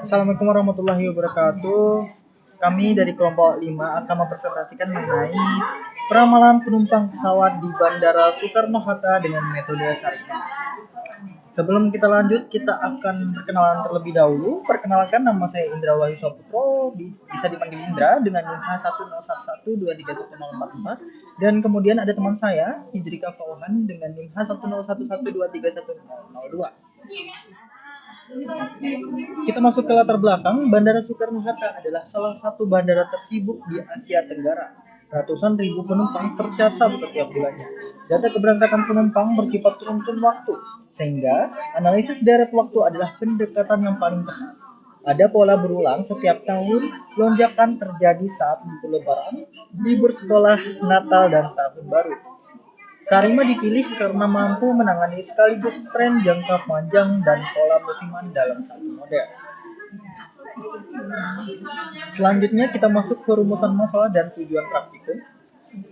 Assalamualaikum warahmatullahi wabarakatuh. Kami dari kelompok 5 akan mempresentasikan mengenai peramalan penumpang pesawat di Bandara Soekarno-Hatta dengan metode Sarina. Sebelum kita lanjut, kita akan perkenalan terlebih dahulu. Perkenalkan, nama saya Indra Wahyu Saputro, bisa dipanggil Indra dengan NIM H1011231044. Dan kemudian ada teman saya, Hijrika Fauhan dengan NIM H1011231002. Kita masuk ke latar belakang. Bandara Soekarno-Hatta adalah salah satu bandara tersibuk di Asia Tenggara. Ratusan ribu penumpang tercatat setiap bulannya. Data keberangkatan penumpang bersifat turuntun waktu, sehingga analisis deret waktu adalah pendekatan yang paling tepat. Ada pola berulang setiap tahun, lonjakan terjadi saat libur lebaran, libur sekolah, Natal, dan Tahun Baru. Sarima dipilih karena mampu menangani sekaligus tren jangka panjang dan pola musiman dalam satu model. Selanjutnya kita masuk ke rumusan masalah dan tujuan praktikum.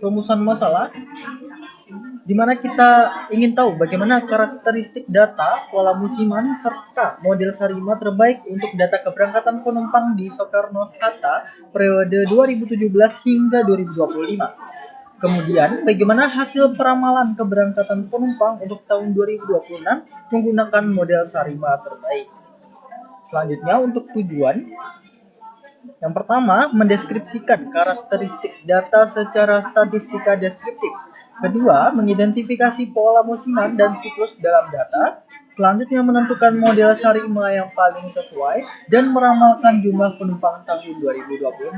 Rumusan masalah, di mana kita ingin tahu bagaimana karakteristik data, pola musiman, serta model Sarima terbaik untuk data keberangkatan penumpang di Soekarno-Hatta periode 2017 hingga 2025. Kemudian, bagaimana hasil peramalan keberangkatan penumpang untuk tahun 2026 menggunakan model Sarima terbaik. Selanjutnya, untuk tujuan, yang pertama, mendeskripsikan karakteristik data secara statistika deskriptif. Kedua, mengidentifikasi pola musiman dan siklus dalam data. Selanjutnya, menentukan model Sarima yang paling sesuai dan meramalkan jumlah penumpang tahun 2026.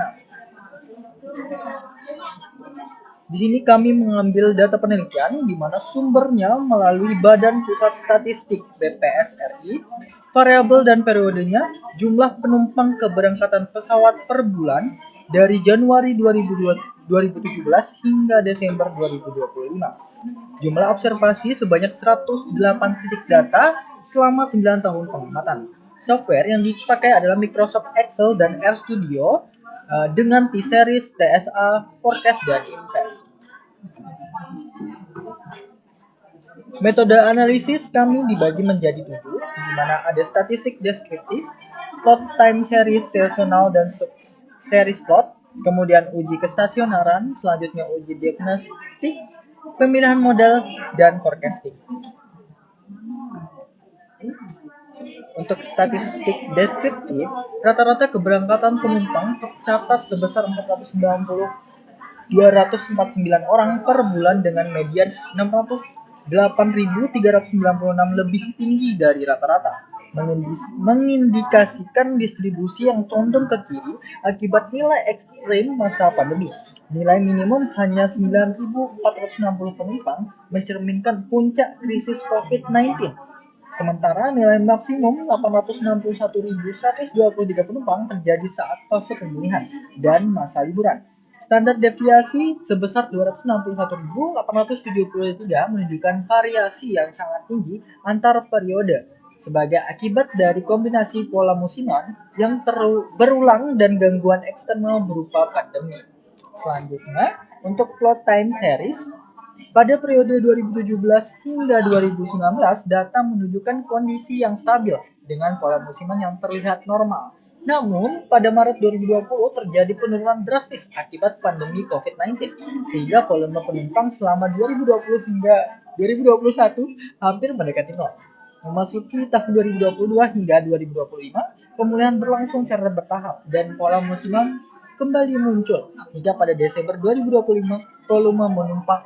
Di sini kami mengambil data penelitian di mana sumbernya melalui Badan Pusat Statistik (BPS) RI, variabel dan periodenya, jumlah penumpang keberangkatan pesawat per bulan dari Januari 2017 hingga Desember 2025. Jumlah observasi sebanyak 108 titik data selama 9 tahun pengamatan. Software yang dipakai adalah Microsoft Excel dan RStudio dengan T-Series, TSA, Forecast, dan Impress. Metode analisis kami dibagi menjadi 7, di mana ada statistik deskriptif, plot time series, seasonal, dan sub-series plot, kemudian uji kestasionaran, selanjutnya uji diagnostik, pemilihan model, dan forecasting. Untuk statistik deskriptif, rata-rata keberangkatan penumpang tercatat sebesar 249 orang per bulan dengan median 608.396 lebih tinggi dari rata-rata, mengindikasikan distribusi yang condong ke kiri akibat nilai ekstrem masa pandemi. Nilai minimum hanya 9.460 penumpang mencerminkan puncak krisis COVID-19. Sementara nilai maksimum 861.123 penumpang terjadi saat fase pemulihan dan masa liburan. Standar deviasi sebesar 261.873 menunjukkan variasi yang sangat tinggi antar periode sebagai akibat dari kombinasi pola musiman yang berulang dan gangguan eksternal berupa pandemi. Selanjutnya, untuk plot time series, pada periode 2017 hingga 2019, data menunjukkan kondisi yang stabil dengan pola musiman yang terlihat normal. Namun, pada Maret 2020 terjadi penurunan drastis akibat pandemi COVID-19, sehingga volume penumpang selama 2020 hingga 2021 hampir mendekati nol. Memasuki tahun 2022 hingga 2025, pemulihan berlangsung secara bertahap dan pola musiman kembali muncul hingga pada Desember 2025 volume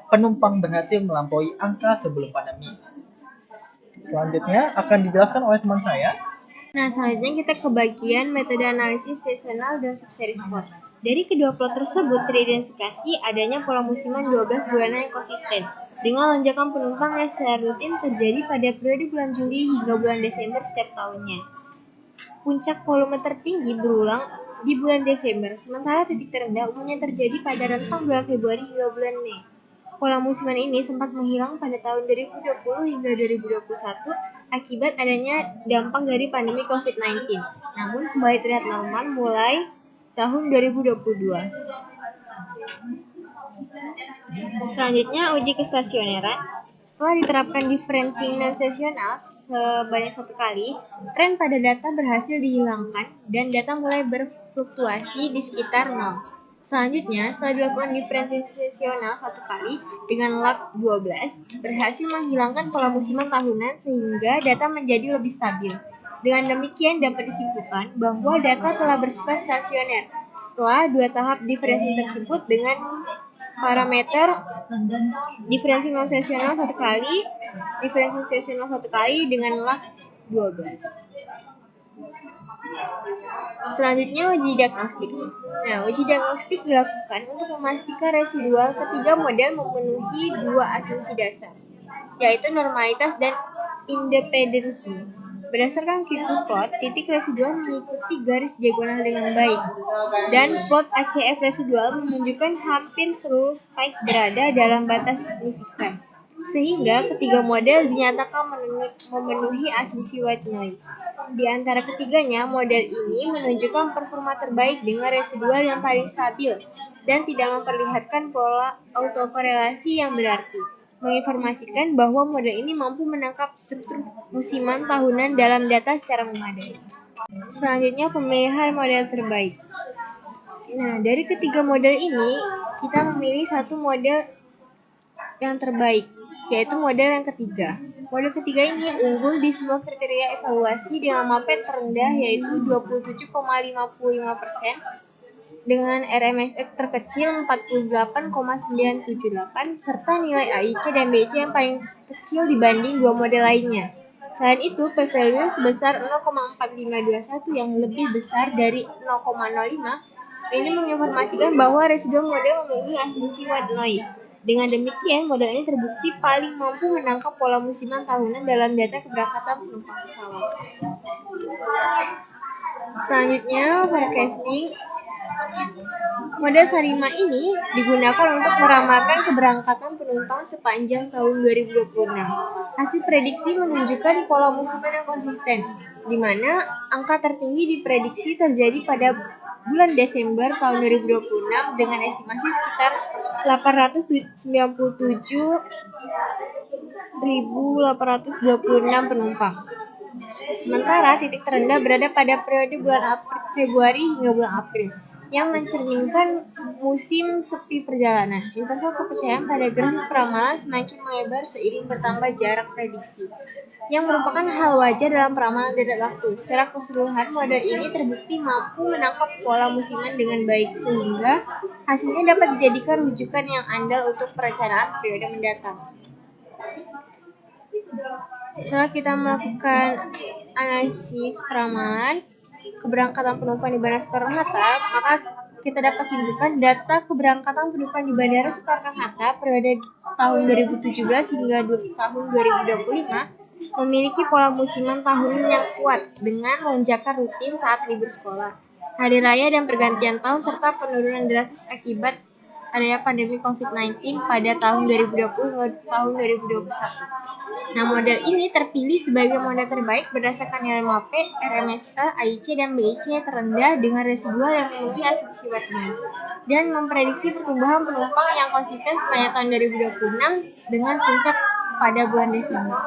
penumpang berhasil melampaui angka sebelum pandemi. Selanjutnya akan dijelaskan oleh teman saya. Nah, selanjutnya kita ke bagian metode analisis seasonal dan subseries plot. Dari kedua plot tersebut teridentifikasi adanya pola musiman 12 bulanan yang konsisten, dengan lonjakan penumpang yang secara rutin terjadi pada periode bulan Juli hingga bulan Desember setiap tahunnya. Puncak volume tertinggi berulang di bulan Desember, sementara titik terendah umumnya terjadi pada rentang bulan Februari hingga bulan Mei. Pola musiman ini sempat menghilang pada tahun 2020 hingga 2021 akibat adanya dampak dari pandemi COVID-19, namun kembali terlihat normal mulai tahun 2022. Selanjutnya, uji kestasioneran. Setelah diterapkan differencing non-seasonal sebanyak 1 kali, tren pada data berhasil dihilangkan dan data mulai berfluktuasi di sekitar 0. Selanjutnya, setelah dilakukan differencing seasonal 1 kali dengan lag 12, berhasil menghilangkan pola musiman tahunan sehingga data menjadi lebih stabil. Dengan demikian dapat disimpulkan bahwa data telah bersifat stasioner setelah 2 tahap differencing tersebut dengan parameter diferensi non-seasonal 1 kali, diferensi seasonal 1 kali dengan lag 12. Selanjutnya uji diagnostik. Nah, uji diagnostik dilakukan untuk memastikan residual ketiga model memenuhi 2 asumsi dasar, yaitu normalitas dan independensi. Berdasarkan QQ plot, titik residual mengikuti garis diagonal dengan baik, dan plot ACF residual menunjukkan hampir seluruh spike berada dalam batas signifikan, sehingga ketiga model dinyatakan memenuhi asumsi white noise. Di antara ketiganya, model ini menunjukkan performa terbaik dengan residual yang paling stabil dan tidak memperlihatkan pola autokorelasi yang berarti, menginformasikan bahwa model ini mampu menangkap struktur musiman tahunan dalam data secara memadai. Selanjutnya, pemilihan model terbaik. Nah, dari ketiga model ini, kita memilih satu model yang terbaik, yaitu model yang ketiga. Model ketiga ini unggul di semua kriteria evaluasi dengan MAPE terendah yaitu 27,55% dengan RMSE terkecil 48,978 serta nilai AIC dan BIC yang paling kecil dibanding dua model lainnya. Selain itu, p-value sebesar 0,4521 yang lebih besar dari 0,05 ini menginformasikan bahwa residual model memenuhi asumsi white noise. Dengan demikian, model ini terbukti paling mampu menangkap pola musiman tahunan dalam data keberangkatan penumpang pesawat. Selanjutnya, forecasting. Model Sarima ini digunakan untuk meramalkan keberangkatan penumpang sepanjang tahun 2026. Hasil prediksi menunjukkan pola musiman yang konsisten, di mana angka tertinggi diprediksi terjadi pada bulan Desember tahun 2026 dengan estimasi sekitar 897.826 penumpang. Sementara titik terendah berada pada periode bulan Februari hingga bulan April, yang mencerminkan musim sepi perjalanan. Interval kepercayaan pada grafik peramalan semakin melebar seiring bertambah jarak prediksi, yang merupakan hal wajar dalam peramalan dekat waktu. Secara keseluruhan, model ini terbukti mampu menangkap pola musiman dengan baik, sehingga hasilnya dapat dijadikan rujukan yang andal untuk perencanaan periode mendatang. Setelah kita melakukan analisis peramalan keberangkatan penumpang di Bandara Soekarno-Hatta, maka kita dapat simpulkan data keberangkatan penumpang di Bandara Soekarno-Hatta periode tahun 2017 hingga tahun 2025 memiliki pola musiman tahunan yang kuat dengan lonjakan rutin saat libur sekolah, hari raya dan pergantian tahun serta penurunan drastis akibat adanya pandemi COVID-19 pada tahun 2020 hingga tahun 2021. Nah, model ini terpilih sebagai model terbaik berdasarkan nilai MAPE, RMSE, AIC, dan BIC terendah dengan residual yang memenuhi asumsi white noise dan memprediksi pertumbuhan penumpang yang konsisten sepanjang tahun 2026 dengan puncak pada bulan Desember.